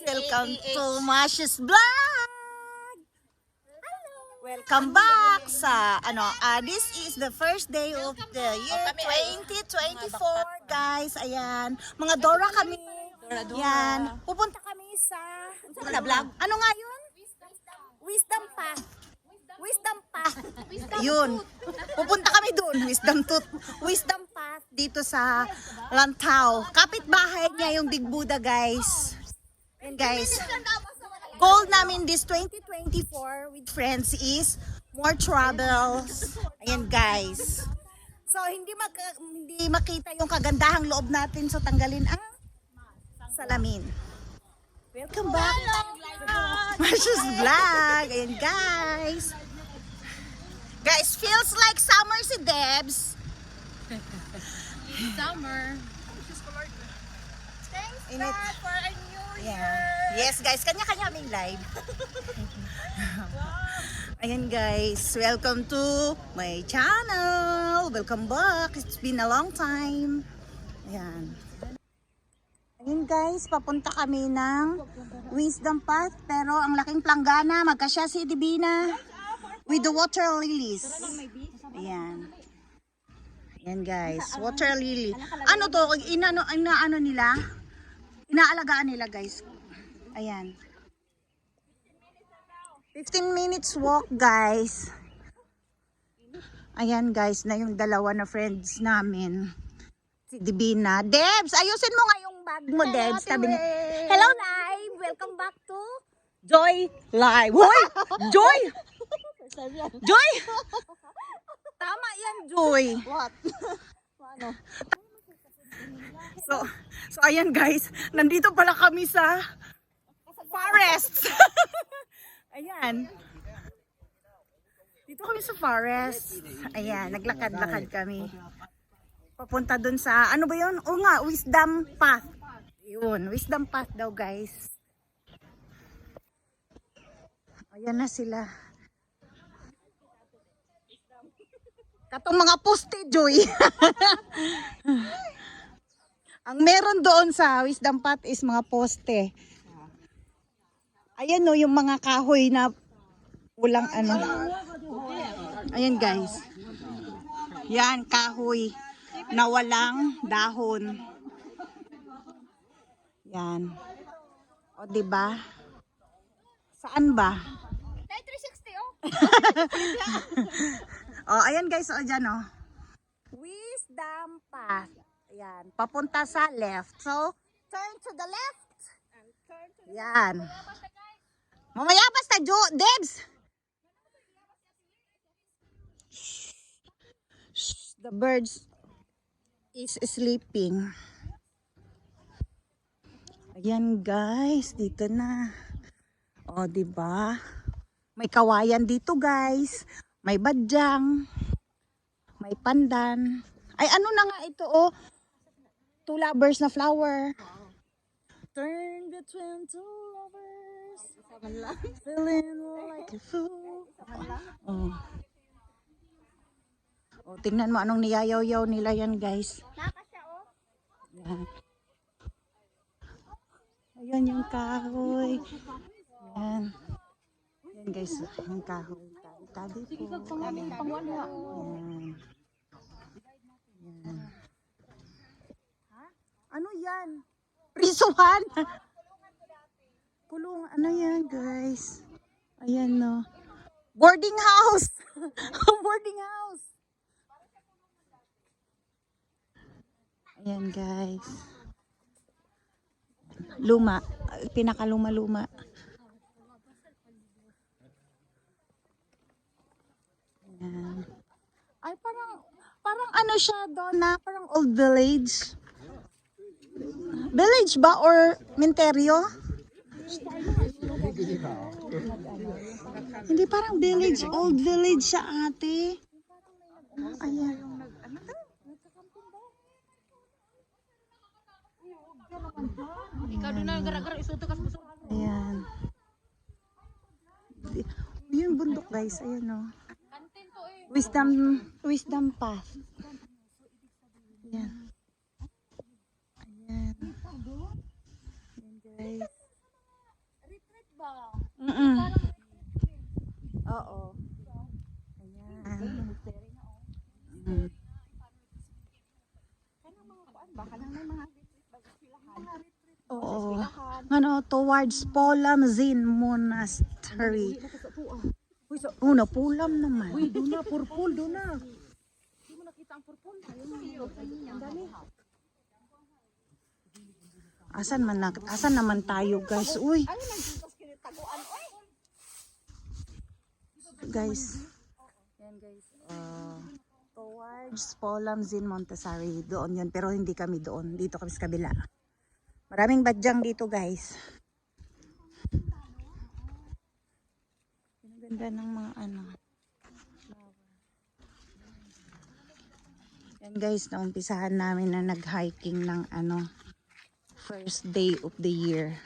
Welcome to Mashes Vlog! Welcome back sa this is the first day of the year 2024, guys. Ayan, mga Dora kami. Yan, pupunta kami sa vlog. Ano nga yun? Wisdom Path. Wisdom Path. Yun. Pupunta kami doon. Wisdom Path dito sa Lantau. Kapitbahay niya yung Big Buddha, guys. And guys, goal namin this 2024 with friends is more travels. Ayan, guys. So hindi makita yung kagandahang loob natin, so tanggalin ang salamin. Welcome back. Mashes Vlog. Ayan, guys. Guys, feels like summer si Debs. Summer. Thanks God for a new year. Yes, guys. Kanya-kanya aming live. Ayan, guys. Welcome to my channel. Welcome back. It's been a long time. Ayan. Ayan, guys. Papunta kami ng Wisdom Path. Pero ang laking planggana. Magkasya si Divina with the water lilies. Ayan. Ayan, guys. Water lily. Ano to? Inaano nila? Inaalagaan nila, guys. Ayan. 15 minutes walk, guys. Ayan, guys, na yung dalawa na friends namin. Si Divina. Debs, ayusin mo nga yung bag mo, Debs. Sabi niya, hello, Live! Welcome back to Joy Live. Hoy! Joy! Joy! Tama yan, Joy. What? Ano? So ayan, guys, nandito pala kami sa forest. Ayan. Dito kami sa forest. Ayan, naglakad-lakad kami. Papunta dun sa, ano ba yun? O nga, Wisdom Path. Yun, Wisdom Path daw, guys. Ayan na sila. Katong mga poste, Joy. Ang meron doon sa Wisdom Path is mga poste. Ayan no, yung mga kahoy na walang ano. Ayan, guys. Yan, kahoy na walang dahon. Yan. O, diba? Saan ba? 360 oh. Oh, ayan, guys, o dyan, o. Wisdom Path. Ayan, papunta sa left. So, turn to the left. Yan. Mamaya basta, Debs. The birds is sleeping. Ayan, guys, dito na. O, diba? May kawayan dito, guys. May badyang. May pandan. Ay, ano na nga ito, oh. Two lovers na flower. Turn between two lovers. Feeling like a fool. Oh. Oh, tingnan mo anong niyayaw-yaw nila yan, guys. Yan. Ayan yung kahoy. Yan. Yan, guys. Yung kahoy. Tabi po. Yan. Yan. Ano yan? Prisuhan? Kulong. Ano yan, guys? Ayan, no. Boarding house. Boarding house. Ayan, guys. Luma. Pinakaluma-luma. Ayan. Ay, parang ano siya doon na, parang old village. Village ba or menteryo? Hindi, parang village, old village siya, ate. Ayan. Ikaw doon na gara-gara isuto kas busog. Ayan. Yung bundok, guys, ayan o. Wisdom Path. Ayan. Ayan. Ayan, guys. oh. Ano, towards Polamzin Monastery. Oh, napulam naman. Uy, doon na, purple, doon na. Hindi mo nakita ang purple. Ang dami. Asan naman tayo, guys? Uy. Guys. Yan, guys. Towards Polamzin Monastery. Doon yun, pero hindi kami doon. Dito kami sa kabila. Maraming badyang dito, guys. Ang ganda ng mga ano. Yan, guys, naumpisahan namin na nag-hiking ng ano, first day of the year.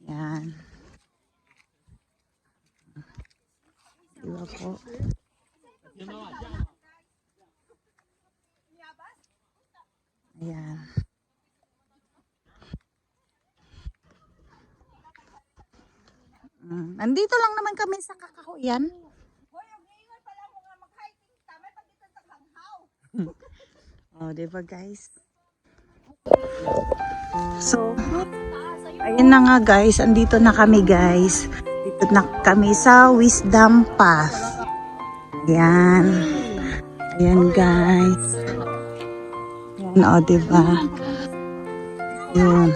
Yan. Diba po? Ayan. Nandito lang naman kami sa Kakahuyan. Oh, diba guys? So, ayun na nga guys, andito na kami guys. Dito na kami sa Wisdom Path. Ayan. Ayan guys. Ayan, oh, diba? Yun.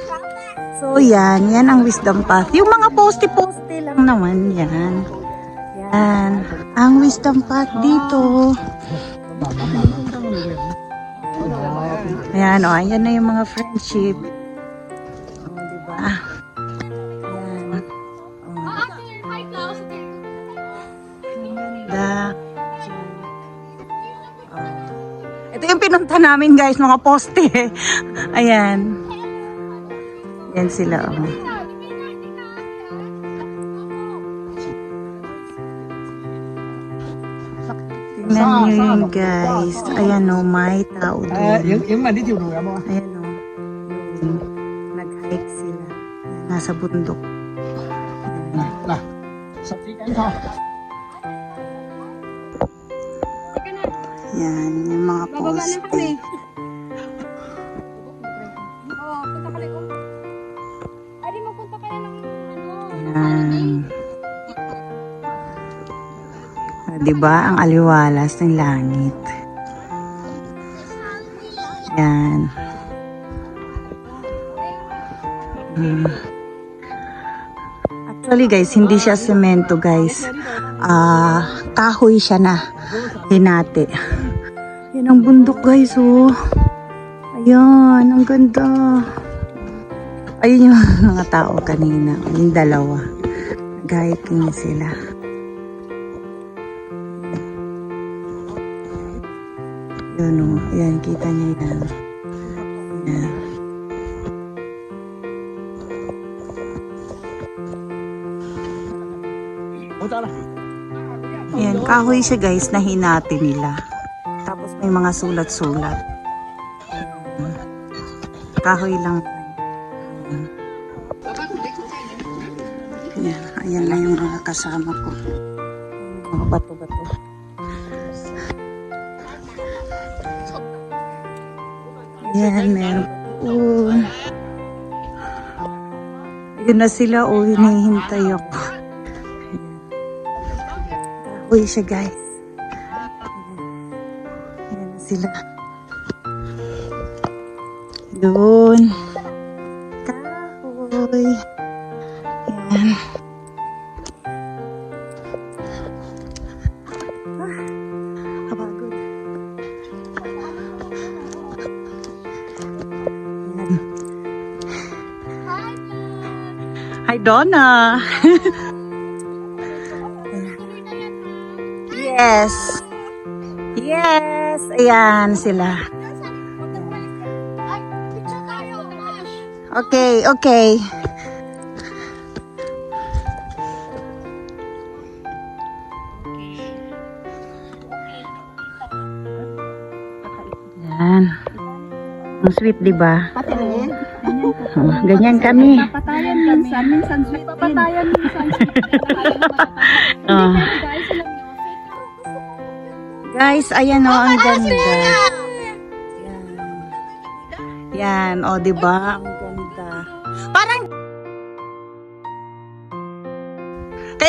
So, yan. Yan ang Wisdom Path. Yung mga poste-poste lang naman yan. Yan. Ang Wisdom Path dito. Ayan, o. Ayan na yung mga friendship. O, diba? Ayan. O. Ang ganda. O. Ito yung pinunta namin, guys. Mga poste. Ayan. Yan sila, o. Tingnan nyo yun, guys. Ayan, o. May tao doon. Ayan, o. Yun. Nag-hike sila. Nasa bundok. Ayan. Yan, yung mga poste. Yan. Diba ang aliwalas ng langit? Yan. Actually guys, hindi siya semento guys. Kahoy siya na hinati. Yan ang bundok guys, oh. Ayan, ang ganda. Ayun yung mga tao kanina. Yung dalawa. Nag-hiking sila. Yun, oh. Ayan, kita niyo yan. Ayan. Ayan, kahoy siya guys na hinati nila. Tapos may mga sulat-sulat. Kahoy lang. Ayan, ayan na yung mga kasama ko. Mga bato-bato. Ayan, meron po. Ayun na sila, oh, hinihintay ako. Kahoy siya guys. Ayan na sila. Doon. Kahoy. Ayan. Kapagod. Ayan. Hi, Donna. Yes. Yes. Ayan sila. Okay, okay. Yan. Ang sweet, di ba? Oh, ganyan kami. Papatayan minsan sweet. Papatayan minsan sweet. Oh. Guys, ayan o, ang ganda. Yan. Yan, o, di ba? Ang ganda.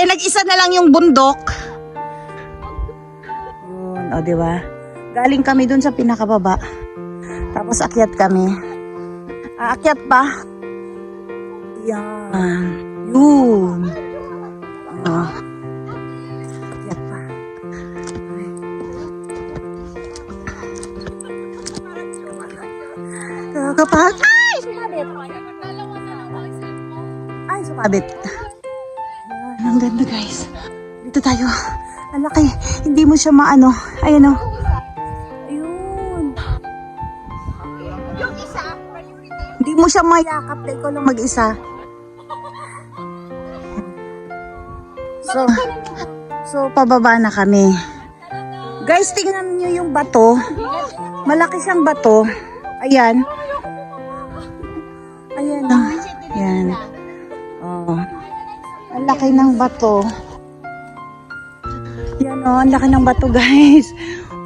Kaya nag-isa na lang yung bundok. Yun, o diba? Galing kami dun sa pinakababa. Tapos akyat kami. Aakyat pa. Yan. Yun. Akyat pa. Kakapag. Ay! Sumabit. Ay, sumabit. Yan, ang ganda guys. Dito tayo. Ang laki. Hindi mo siya maano. Ayan o. Ayun. Yung isa, Hindi mo siya mayakap na ikaw lang mag-isa. So pababa na kami. Guys, tingnan niyo yung bato. Malaki siyang bato. Ayan. Ayan. Ayan. Oh. Ang laki ng bato. Yan oh, ang laki ng bato guys.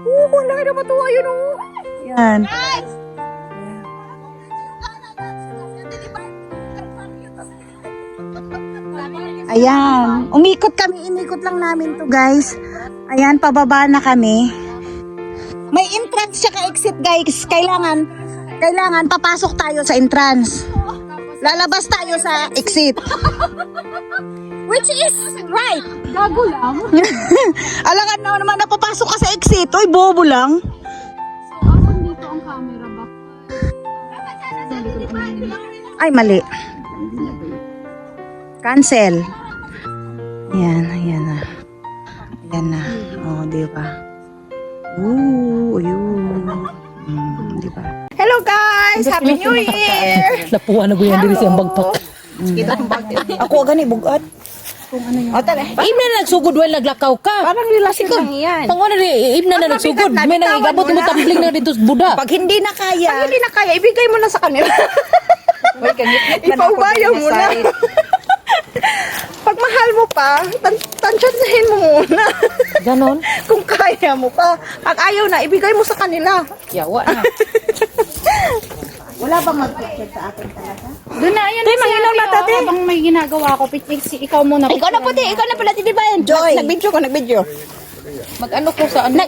Ang laki ng bato. Ayun oh. Yan. Ayan. Umikot kami. Inikot lang namin to guys. Ayan, pababa na kami. May entrance siya ka-exit guys. Kailangan papasok tayo sa entrance. Lalabas tayo sa exit. Which is right. gago lang. Alangan na naman napapasok ka sa exit. Uy, bobo lang. So, asan dito ang camera ba? Ay, mali. Cancel. Ayan, ayan na. Ayan na. Oh, di ba? Ayun. Di ba? Hello guys! Happy New Year! Napuha na ko yan diri sa bagpak. Ako gani bugat. O tala. Imna na nagsugod wala naglakaw ka. Parang relasyon lang yan. Tango na rin, imna na nagsugod. May nangigabot mo tapling na dito sa buda. Pag hindi na kaya, ibigay mo na sa kanila. Ipaubayaw mo na. Pag mahal mo pa, tansyasahin mo muna. Ganon. Kung kaya mo pa. Pag ayaw na, ibigay mo sa kanila. Yawa na. Wala bang mag-picture sa akin talaga? Doon na, yan. Tay, manginom na tate. Habang may ginagawa ako, ikaw muna. Ikaw na pala, di ba yan? Joy. Nag-video. Mag-ano ko sa ano?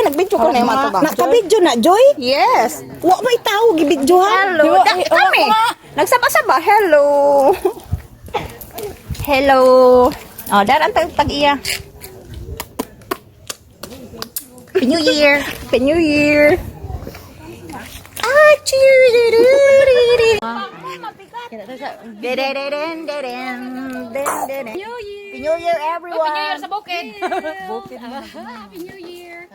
Nag-video ko na yung mga Naka-video na, Joy? Yes. Wa may tao, gibidyohan. Hello. Kami. Nagsaba-saba. Hello. Hello. Oh, daran tag-iya. Happy New Year. Happy New Year. Ah, cheers. Happy New Year, everyone. Happy New Year sa bukid. Happy New Year.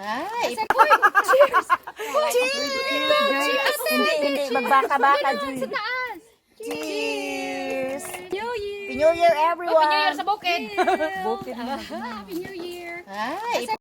Cheers. Cheers. Hindi, magbaka-baka, Joy. Sa taas. Cheers. New Year. Happy New Year, everyone. Happy New Year sa bukid. Happy New Year.